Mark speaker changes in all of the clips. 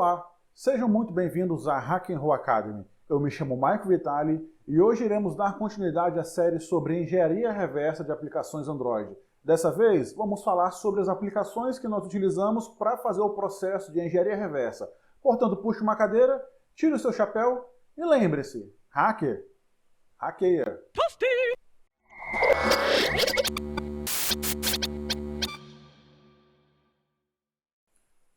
Speaker 1: Olá, sejam muito bem-vindos à Hack & Roll Academy. Eu me chamo Maico Vitali e hoje iremos dar continuidade à série sobre engenharia reversa de aplicações Android. Dessa vez, vamos falar sobre as aplicações que nós utilizamos para fazer o processo de engenharia reversa. Portanto, puxe uma cadeira, tire o seu chapéu e lembre-se, hacker, hackeia.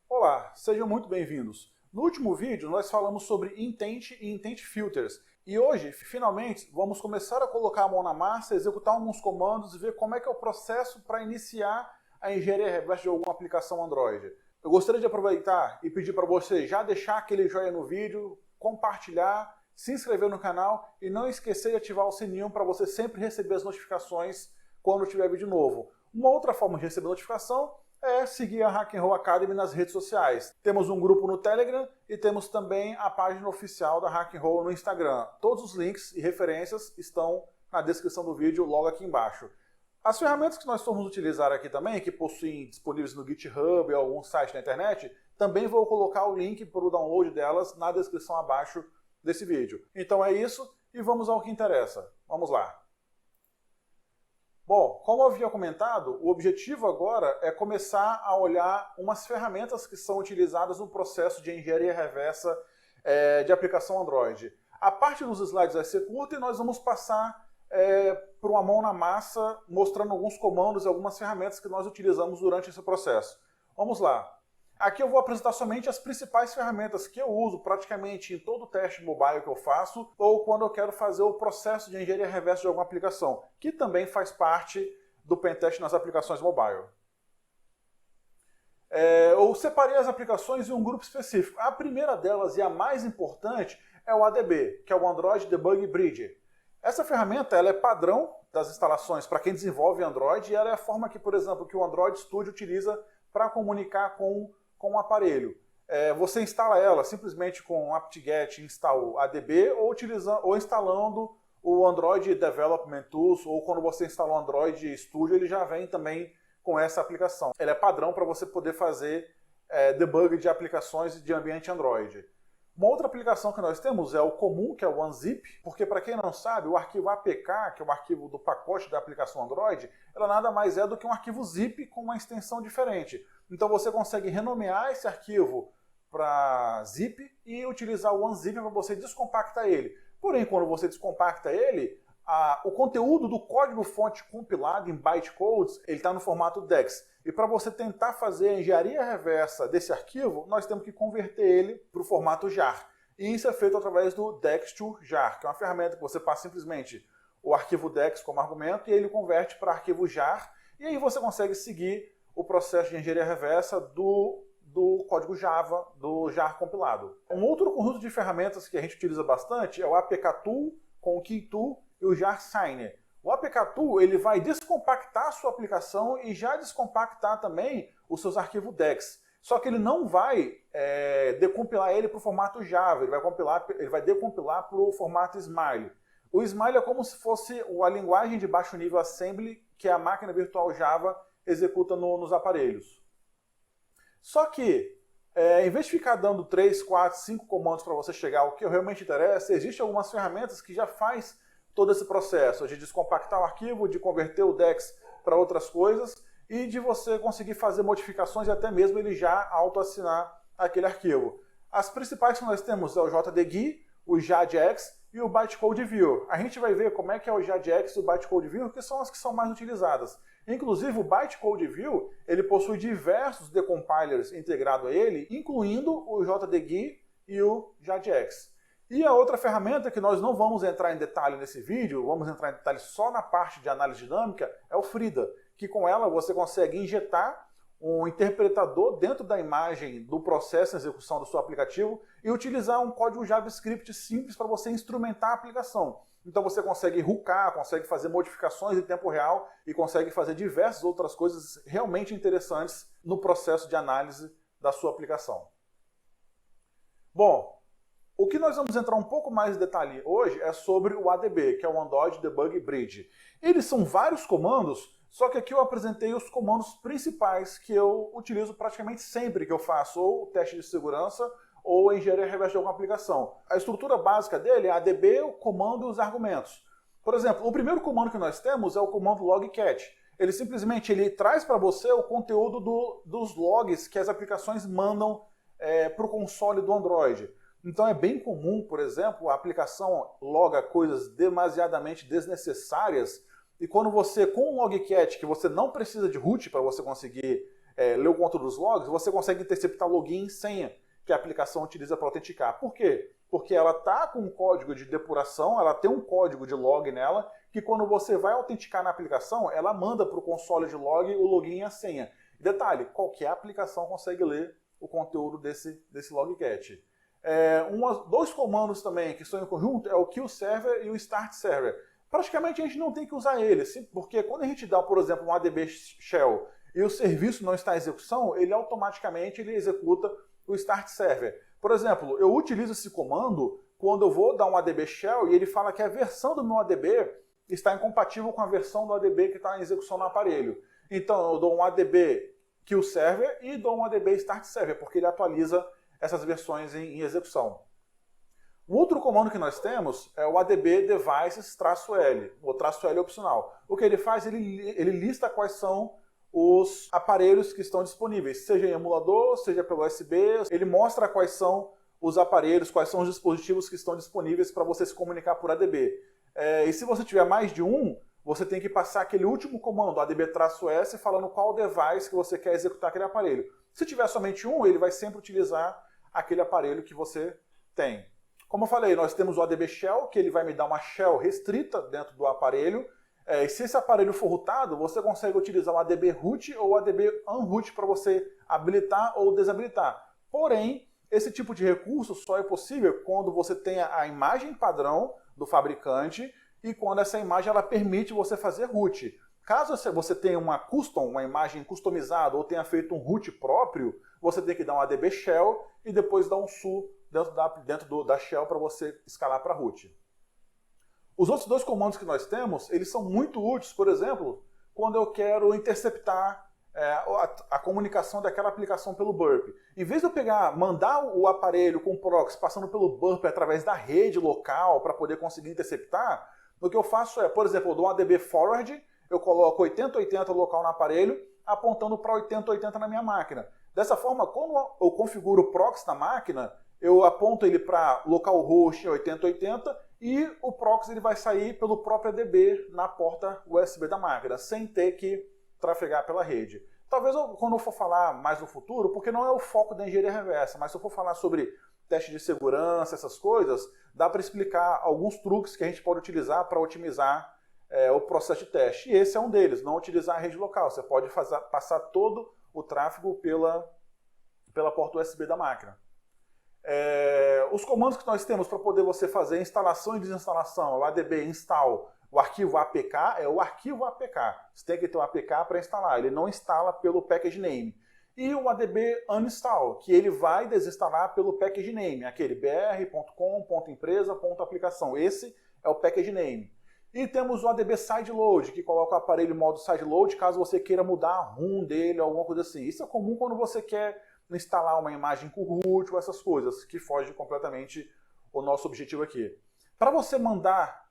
Speaker 1: Olá, sejam muito bem-vindos. No último vídeo nós falamos sobre Intent e Intent Filters e hoje, finalmente, vamos começar a colocar a mão na massa, executar alguns comandos e ver como é que é o processo para iniciar a engenharia reversa de alguma aplicação Android. Eu gostaria de aproveitar e pedir para você já deixar aquele joinha no vídeo, compartilhar, se inscrever no canal e não esquecer de ativar o sininho para você sempre receber as notificações quando tiver vídeo novo. Uma outra forma de receber notificação é seguir a Hack & Roll Academy nas redes sociais. Temos um grupo no Telegram e temos também a página oficial da Hack & Roll no Instagram. Todos os links e referências estão na descrição do vídeo logo aqui embaixo. As ferramentas que nós formos utilizar aqui também, que possuem disponíveis no GitHub ou algum site na internet, também vou colocar o link para o download delas na descrição abaixo desse vídeo. Então é isso e vamos ao que interessa. Vamos lá. Bom, como eu havia comentado, o objetivo agora é começar a olhar umas ferramentas que são utilizadas no processo de engenharia reversa de aplicação Android. A parte dos slides vai ser curta e nós vamos passar por uma mão na massa, mostrando alguns comandos e algumas ferramentas que nós utilizamos durante esse processo. Vamos lá. Aqui eu vou apresentar somente as principais ferramentas que eu uso praticamente em todo o teste mobile que eu faço ou quando eu quero fazer o processo de engenharia reversa de alguma aplicação, que também faz parte do pentest nas aplicações mobile. Eu separei as aplicações em um grupo específico. A primeira delas e a mais importante é o ADB, que é o Android Debug Bridge. Essa ferramenta ela é padrão das instalações para quem desenvolve Android e ela é a forma que, por exemplo, que o Android Studio utiliza para comunicar com o aparelho. Você instala ela simplesmente com apt-get install ADB ou instalando o Android Development Tools ou quando você instala o Android Studio ele já vem também com essa aplicação. Ele é padrão para você poder fazer debug de aplicações de ambiente Android. Uma outra aplicação que nós temos é o comum, que é o OneZip, porque para quem não sabe, o arquivo APK, que é o arquivo do pacote da aplicação Android, ela nada mais é do que um arquivo zip com uma extensão diferente. Então você consegue renomear esse arquivo para zip e utilizar o OneZip para você descompactar ele. Porém, quando você descompacta ele, o conteúdo do código-fonte compilado em bytecodes, ele está no formato DEX. E para você tentar fazer a engenharia reversa desse arquivo, nós temos que converter ele para o formato jar. E isso é feito através do Dex2Jar, que é uma ferramenta que você passa simplesmente o arquivo DEX como argumento e ele converte para arquivo jar. E aí você consegue seguir o processo de engenharia reversa do código Java, do jar compilado. Um outro conjunto de ferramentas que a gente utiliza bastante é o APK-Tool com o KeyTool e o Jar Signer. O APK-Tool ele vai descompactar a sua aplicação e já descompactar também os seus arquivos DEX. Só que ele não vai decompilar ele para o formato Java, ele vai decompilar para o formato Smile. O Smile é como se fosse a linguagem de baixo nível Assembly que a máquina virtual Java executa nos aparelhos. Só que, em vez de ficar dando 3, 4, 5 comandos para você chegar ao que realmente interessa, existem algumas ferramentas que já faz todo esse processo de descompactar o arquivo, de converter o DEX para outras coisas e de você conseguir fazer modificações e até mesmo ele já auto-assinar aquele arquivo. As principais que nós temos é o JDGui, o JADX e o Bytecode Viewer. A gente vai ver como é que é o JADX e o Bytecode Viewer, que são as que são mais utilizadas. Inclusive o Bytecode Viewer, ele possui diversos decompilers integrados a ele, incluindo o JDGui e o JADX. E a outra ferramenta que nós não vamos entrar em detalhe nesse vídeo, vamos entrar em detalhe só na parte de análise dinâmica, é o Frida, que com ela você consegue injetar um interpretador dentro da imagem do processo de execução do seu aplicativo e utilizar um código JavaScript simples para você instrumentar a aplicação. Então você consegue hoocar, consegue fazer modificações em tempo real e consegue fazer diversas outras coisas realmente interessantes no processo de análise da sua aplicação. Bom, o que nós vamos entrar um pouco mais em detalhe hoje é sobre o ADB, que é o Android Debug Bridge. Eles são vários comandos, só que aqui eu apresentei os comandos principais que eu utilizo praticamente sempre que eu faço ou teste de segurança ou a engenharia reversa de alguma aplicação. A estrutura básica dele é ADB, o comando e os argumentos. Por exemplo, o primeiro comando que nós temos é o comando logcat. Ele simplesmente traz para você o conteúdo dos logs que as aplicações mandam para o console do Android. Então é bem comum, por exemplo, a aplicação loga coisas demasiadamente desnecessárias e quando você, com o logcat, que você não precisa de root para você conseguir ler o conteúdo dos logs, você consegue interceptar login e senha que a aplicação utiliza para autenticar. Por quê? Porque ela está com um código de depuração, ela tem um código de log nela, que quando você vai autenticar na aplicação, ela manda para o console de log o login e a senha. Detalhe, qualquer aplicação consegue ler o conteúdo desse logcat. Dois comandos também que estão em conjunto é o queueServer e o startServer. Praticamente a gente não tem que usar eles, porque quando a gente dá, por exemplo, um ADB shell e o serviço não está em execução, ele automaticamente executa o startServer. Por exemplo, eu utilizo esse comando quando eu vou dar um ADB shell e ele fala que a versão do meu ADB está incompatível com a versão do ADB que está em execução no aparelho. Então eu dou um ADB queueServer e dou um ADB startServer, porque ele atualiza essas versões em execução. O outro comando que nós temos é o ADB devices-L, o "-L" opcional. O que ele faz? Ele lista quais são os aparelhos que estão disponíveis, seja em emulador, seja pelo USB, ele mostra quais são os aparelhos, quais são os dispositivos que estão disponíveis para você se comunicar por ADB. E se você tiver mais de um, você tem que passar aquele último comando, ADB-S, falando qual device que você quer executar aquele aparelho. Se tiver somente um, ele vai sempre utilizar aquele aparelho que você tem. Como eu falei, nós temos o ADB Shell, que ele vai me dar uma shell restrita dentro do aparelho. E se esse aparelho for rootado, você consegue utilizar o ADB root ou o ADB unroot para você habilitar ou desabilitar. Porém, esse tipo de recurso só é possível quando você tem a imagem padrão do fabricante e quando essa imagem ela permite você fazer root. Caso você tenha uma imagem customizada ou tenha feito um root próprio, você tem que dar um ADB shell e depois dar um su dentro da shell para você escalar para root. Os outros dois comandos que nós temos, eles são muito úteis, por exemplo, quando eu quero interceptar a comunicação daquela aplicação pelo burp. Em vez de eu mandar o aparelho com o proxy passando pelo burp através da rede local para poder conseguir interceptar, o que eu faço é, por exemplo, eu dou um ADB forward, eu coloco 8080 local no aparelho, apontando para 8080 na minha máquina. Dessa forma, quando eu configuro o proxy na máquina, eu aponto ele para localhost 8080 e o proxy ele vai sair pelo próprio ADB na porta USB da máquina, sem ter que trafegar pela rede. Talvez quando eu for falar mais no futuro, porque não é o foco da engenharia reversa, mas se eu for falar sobre teste de segurança, essas coisas, dá para explicar alguns truques que a gente pode utilizar para otimizar o processo de teste. E esse é um deles, não utilizar a rede local. Você pode passar todo o tráfego pela porta USB da máquina. Os comandos que nós temos para poder você fazer instalação e desinstalação, o ADB install, o arquivo APK é o arquivo APK. Você tem que ter um APK para instalar, ele não instala pelo package name. E o ADB uninstall, que ele vai desinstalar pelo package name, aquele br.com.empresa.aplicação. Esse é o package name. E temos o ADB sideload, que coloca o aparelho em modo sideload, caso você queira mudar a ROM dele ou alguma coisa assim. Isso é comum quando você quer instalar uma imagem com root ou essas coisas, que foge completamente o nosso objetivo aqui. Para você mandar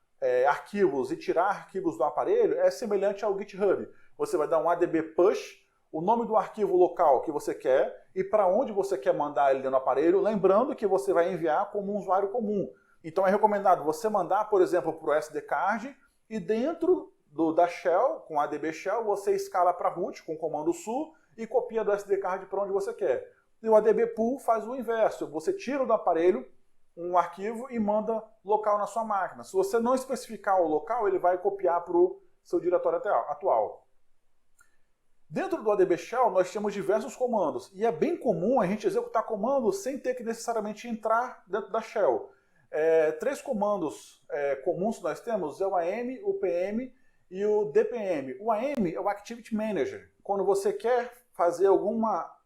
Speaker 1: arquivos e tirar arquivos do aparelho, é semelhante ao GitHub. Você vai dar um ADB push, o nome do arquivo local que você quer e para onde você quer mandar ele dentro do aparelho, lembrando que você vai enviar como um usuário comum. Então é recomendado você mandar, por exemplo, para o SD card e dentro da shell, com ADB shell, você escala para root com o comando su e copia do SD card para onde você quer. E o ADB pool faz o inverso, você tira do aparelho um arquivo e manda local na sua máquina. Se você não especificar o local, ele vai copiar para o seu diretório atual. Dentro do ADB shell, nós temos diversos comandos, e é bem comum a gente executar comandos sem ter que necessariamente entrar dentro da shell. Três comandos comuns que nós temos é o AM, o PM e o DPM. O AM é o Activity Manager. Quando você quer fazer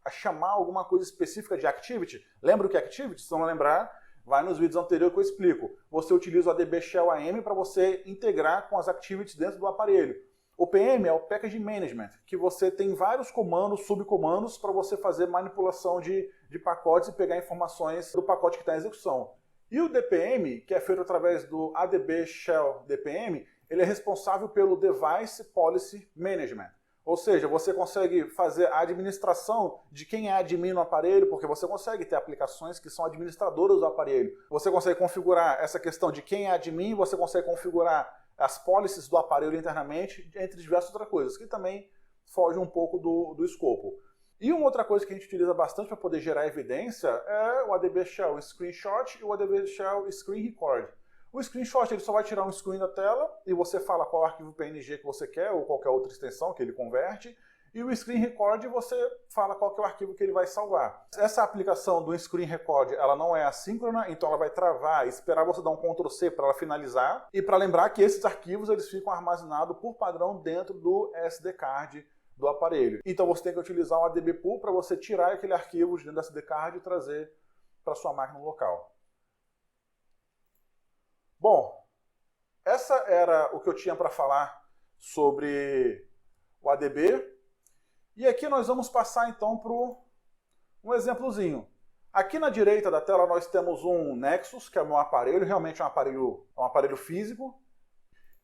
Speaker 1: chamar alguma coisa específica de Activity, lembra o que é Activity? Se não lembrar, vai nos vídeos anteriores que eu explico. Você utiliza o ADB Shell AM para você integrar com as Activities dentro do aparelho. O PM é o Package Management, que você tem vários comandos, subcomandos, para você fazer manipulação de de pacotes e pegar informações do pacote que está em execução. E o DPM, que é feito através do ADB Shell DPM, ele é responsável pelo Device Policy Management. Ou seja, você consegue fazer a administração de quem é admin no aparelho, porque você consegue ter aplicações que são administradoras do aparelho. Você consegue configurar essa questão de quem é admin, você consegue configurar as policies do aparelho internamente, entre diversas outras coisas, que também foge um pouco do escopo. E uma outra coisa que a gente utiliza bastante para poder gerar evidência é o ADB Shell Screenshot e o ADB Shell Screen Record. O screenshot ele só vai tirar um screen da tela e você fala qual arquivo PNG que você quer ou qualquer outra extensão que ele converte. E o Screen Record você fala qual que é o arquivo que ele vai salvar. Essa aplicação do Screen Record ela não é assíncrona, então ela vai travar, esperar você dar um Ctrl+C para ela finalizar. E para lembrar que esses arquivos eles ficam armazenados por padrão dentro do SD card do aparelho. Então você tem que utilizar o ADB Pool para você tirar aquele arquivo de dentro do SD card e trazer para sua máquina local. Bom, essa era o que eu tinha para falar sobre o ADB. E aqui nós vamos passar então para um exemplozinho. Aqui na direita da tela nós temos um Nexus, que é o meu aparelho, realmente é um aparelho físico.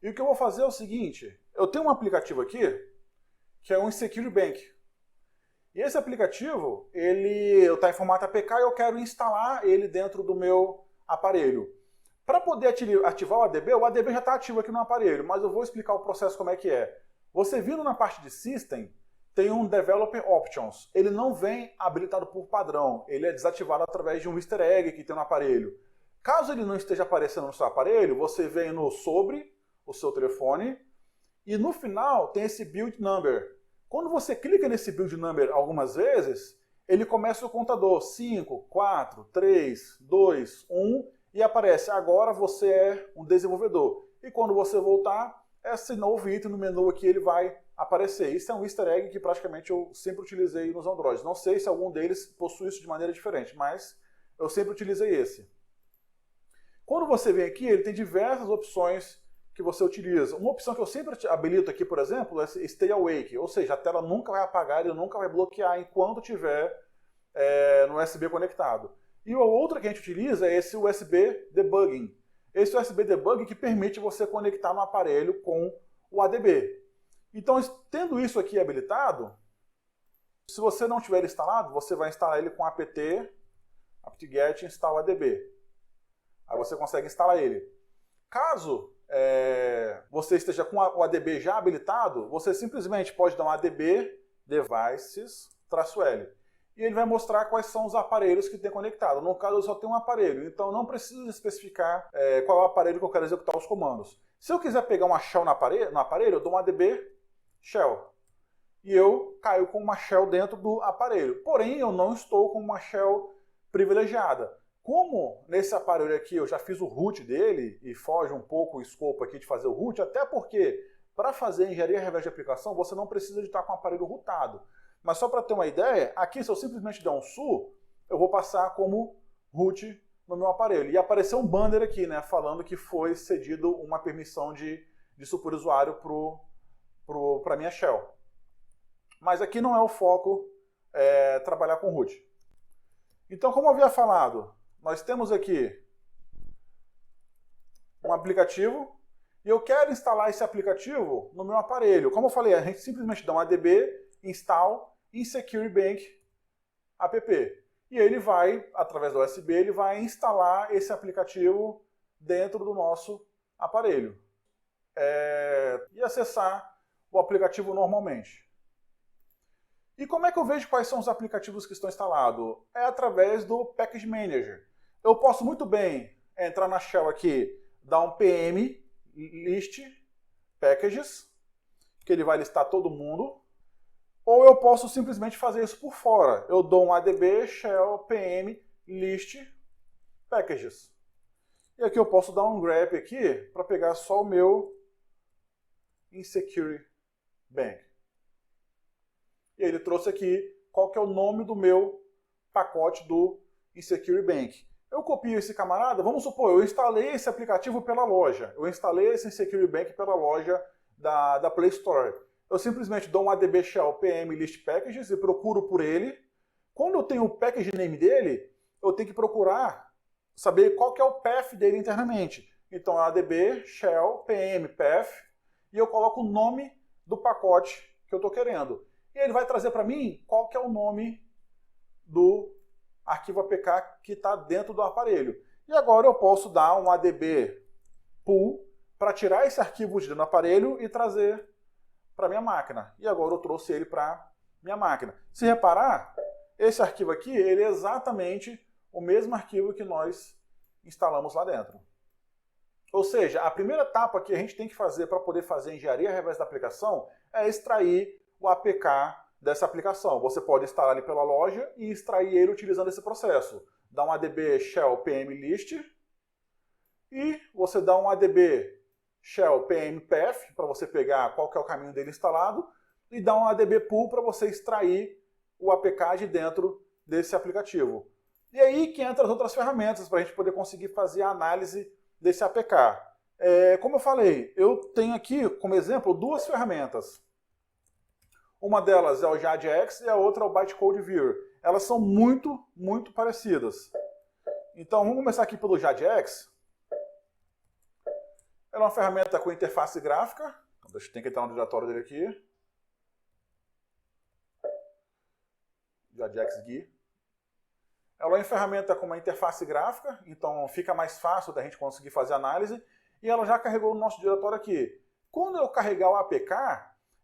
Speaker 1: E o que eu vou fazer é o seguinte, eu tenho um aplicativo aqui, que é um Insecure Bank. E esse aplicativo, ele está em formato APK e eu quero instalar ele dentro do meu aparelho. Para poder ativar o ADB já está ativo aqui no aparelho, mas eu vou explicar o processo como é que é. Você vindo na parte de System, tem um Developer Options. Ele não vem habilitado por padrão, ele é desativado através de um easter egg que tem no aparelho. Caso ele não esteja aparecendo no seu aparelho, você vem no sobre o seu telefone e no final tem esse Build Number. Quando você clica nesse Build Number algumas vezes, ele começa o contador 5, 4, 3, 2, 1 e aparece agora você é um desenvolvedor. E quando você voltar, esse novo item no menu aqui ele vai aparecer. Isso é um easter egg que praticamente eu sempre utilizei nos Androids. Não sei se algum deles possui isso de maneira diferente, mas eu sempre utilizei esse. Quando você vem aqui, ele tem diversas opções que você utiliza. Uma opção que eu sempre habilito aqui, por exemplo, é Stay Awake, ou seja, a tela nunca vai apagar e nunca vai bloquear enquanto estiver no USB conectado. E a outra que a gente utiliza é esse USB Debugging. Esse USB Debugging que permite você conectar no aparelho com o ADB. Então, tendo isso aqui habilitado, se você não tiver instalado, você vai instalar ele com apt-get install ADB. Aí você consegue instalar ele. Caso você esteja com o ADB já habilitado, você simplesmente pode dar um ADB devices-L. E ele vai mostrar quais são os aparelhos que tem conectado. No caso, eu só tenho um aparelho, então não preciso especificar qual é o aparelho que eu quero executar os comandos. Se eu quiser pegar uma shell no aparelho, eu dou um ADB shell. E eu caio com uma shell dentro do aparelho. Porém, eu não estou com uma shell privilegiada. Como nesse aparelho aqui eu já fiz o root dele, e foge um pouco o escopo aqui de fazer o root, até porque para fazer engenharia reversa de aplicação, você não precisa de estar com o aparelho rootado. Mas só para ter uma ideia, aqui se eu simplesmente der um su, eu vou passar como root no meu aparelho. E apareceu um banner aqui, né, falando que foi cedido uma permissão de superusuário para a minha shell. Mas aqui não é o foco trabalhar com root. Então, como eu havia falado, nós temos aqui um aplicativo e eu quero instalar esse aplicativo no meu aparelho. Como eu falei, a gente simplesmente dá um ADB install Insecure Bank app. E ele vai, através do USB, ele vai instalar esse aplicativo dentro do nosso aparelho. E acessar o aplicativo normalmente. E como é que eu vejo quais são os aplicativos que estão instalados? É através do Package Manager. Eu posso muito bem entrar na shell aqui, dar um PM list packages, que ele vai listar todo mundo. Ou eu posso simplesmente fazer isso por fora. Eu dou um ADB shell PM list packages. E aqui eu posso dar um grep aqui para pegar só o meu Insecure Bank. E ele trouxe aqui qual que é o nome do meu pacote do Insecure Bank. Eu copio esse camarada, vamos supor, eu instalei esse aplicativo pela loja. Eu instalei esse Insecure Bank pela loja da Play Store. Eu simplesmente dou um ADB shell PM list packages e procuro por ele. Quando eu tenho o package name dele, eu tenho que procurar saber qual que é o path dele internamente. Então, é adb shell pm path, e eu coloco o nome do pacote que eu estou querendo. E ele vai trazer para mim qual que é o nome do arquivo APK que está dentro do aparelho. E agora eu posso dar um adb pull para tirar esse arquivo de dentro do aparelho e trazer para minha máquina. E agora eu trouxe ele para minha máquina. Se reparar, esse arquivo aqui ele é exatamente o mesmo arquivo que nós instalamos lá dentro. Ou seja, a primeira etapa que a gente tem que fazer para poder fazer engenharia reversa da aplicação é extrair o APK dessa aplicação. Você pode instalar ele pela loja e extrair ele utilizando esse processo. Dá um adb shell pm list e você dá um adb shell pm path para você pegar qual que é o caminho dele instalado e dá um adb pull para você extrair o APK de dentro desse aplicativo. E aí que entram as outras ferramentas para a gente poder conseguir fazer a análise desse APK. Como eu falei, eu tenho aqui como exemplo duas ferramentas. Uma delas é o JADX e a outra é o Bytecode Viewer. Elas são muito, muito parecidas. Então vamos começar aqui pelo JADX. Ela é uma ferramenta com interface gráfica. Deixa eu entrar no diretório dele aqui. JADX GUI. Ela é uma ferramenta com uma interface gráfica, então fica mais fácil da gente conseguir fazer análise. E ela já carregou no nosso diretório aqui. Quando eu carregar o APK,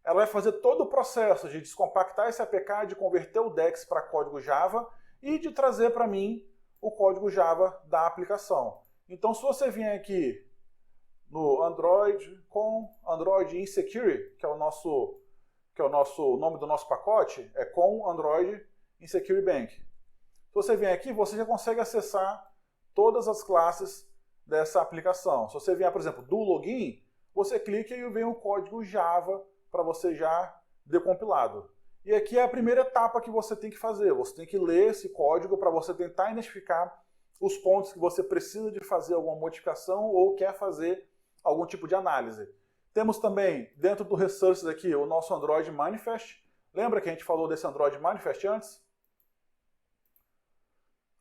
Speaker 1: ela vai fazer todo o processo de descompactar esse APK, de converter o DEX para código Java e de trazer para mim o código Java da aplicação. Então, se você vier aqui no Android com Android Insecure, que é o nosso nome do nosso pacote, é com Android Insecure Bank. Se você vier aqui, você já consegue acessar todas as classes dessa aplicação. Se você vier, por exemplo, do login, você clica e vem o código Java para você já decompilado. E aqui é a primeira etapa que você tem que fazer. Você tem que ler esse código para você tentar identificar os pontos que você precisa de fazer alguma modificação ou quer fazer algum tipo de análise. Temos também, dentro do Resources aqui, o nosso Android Manifest. Lembra que a gente falou desse Android Manifest antes?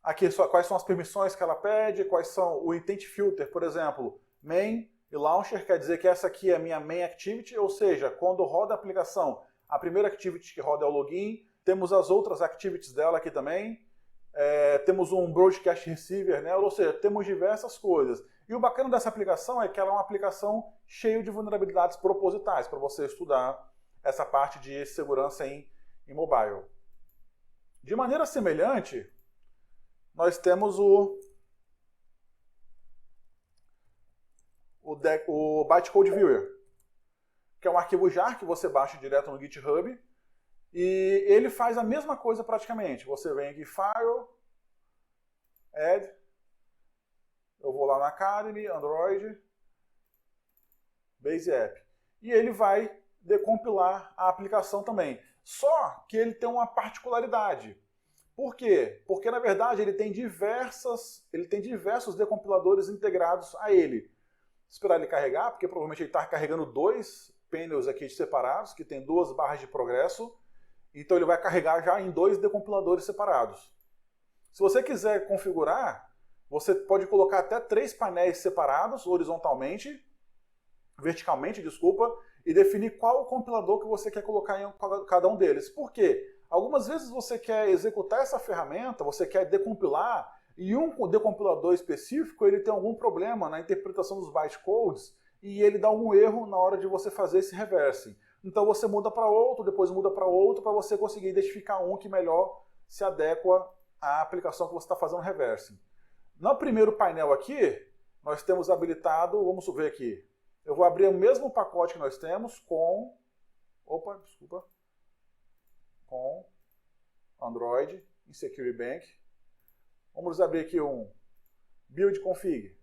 Speaker 1: Aqui quais são as permissões que ela pede, quais são o Intent Filter, por exemplo, main e launcher, quer dizer que essa aqui é a minha main activity, ou seja, quando roda a aplicação, a primeira activity que roda é o login, temos as outras activities dela aqui também, temos um broadcast receiver nela, ou seja, temos diversas coisas. E o bacana dessa aplicação é que ela é uma aplicação cheia de vulnerabilidades propositais, para você estudar essa parte de segurança em mobile. De maneira semelhante, nós temos o Bytecode Viewer, que é um arquivo JAR que você baixa direto no GitHub, e ele faz a mesma coisa praticamente. Você vem aqui, File, Add, eu vou lá na Academy, Android, Base App, e ele vai decompilar a aplicação também. Só que ele tem uma particularidade. Por quê? Porque, na verdade, ele tem diversos decompiladores integrados a ele. Esperar ele carregar, porque provavelmente ele está carregando dois panels aqui separados, que tem duas barras de progresso. Então ele vai carregar já em dois decompiladores separados. Se você quiser configurar, você pode colocar até 3 painéis separados, verticalmente, e definir qual o compilador que você quer colocar em cada um deles. Por quê? Algumas vezes você quer executar essa ferramenta, você quer decompilar, e um decompilador específico ele tem algum problema na interpretação dos bytecodes e ele dá algum erro na hora de você fazer esse reversing. Então você muda para outro, depois muda para outro, para você conseguir identificar um que melhor se adequa à aplicação que você está fazendo reversing. No primeiro painel aqui, nós temos habilitado, vamos ver aqui, eu vou abrir o mesmo pacote que nós temos com Android Insecure Bank. Vamos abrir aqui um build config.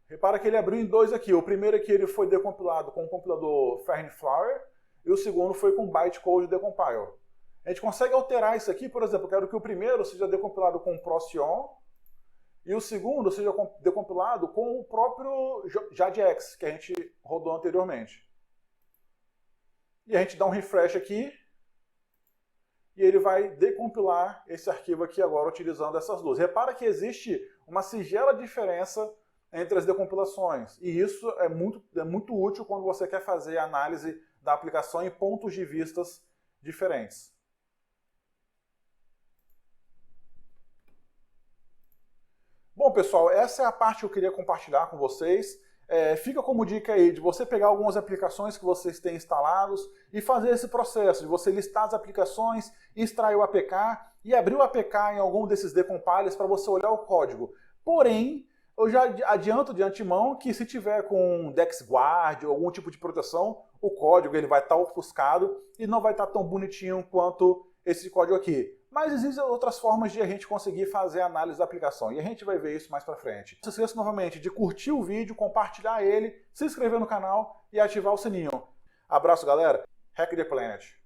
Speaker 1: Repara que ele abriu em dois aqui. O primeiro aqui ele foi decompilado com o compilador Fernflower e o segundo foi com Bytecode Decompile. A gente consegue alterar isso aqui, por exemplo, eu quero que o primeiro seja decompilado com Procyon e o segundo seja decompilado com o próprio JADX, que a gente rodou anteriormente. E a gente dá um refresh aqui. e ele vai decompilar esse arquivo aqui agora utilizando essas duas. Repara que existe uma singela diferença entre as decompilações, e isso é muito útil quando você quer fazer a análise da aplicação em pontos de vistas diferentes. Bom, pessoal, essa é a parte que eu queria compartilhar com vocês. Fica como dica aí de você pegar algumas aplicações que vocês têm instalados e fazer esse processo de você listar as aplicações, extrair o APK e abrir o APK em algum desses decompiles para você olhar o código. Porém, eu já adianto de antemão que se tiver com DexGuard ou algum tipo de proteção, o código ele vai estar ofuscado e não vai estar tão bonitinho quanto esse código aqui. Mas existem outras formas de a gente conseguir fazer a análise da aplicação, e a gente vai ver isso mais pra frente. Não se esqueça novamente de curtir o vídeo, compartilhar ele, se inscrever no canal e ativar o sininho. Abraço, galera. Hack the Planet.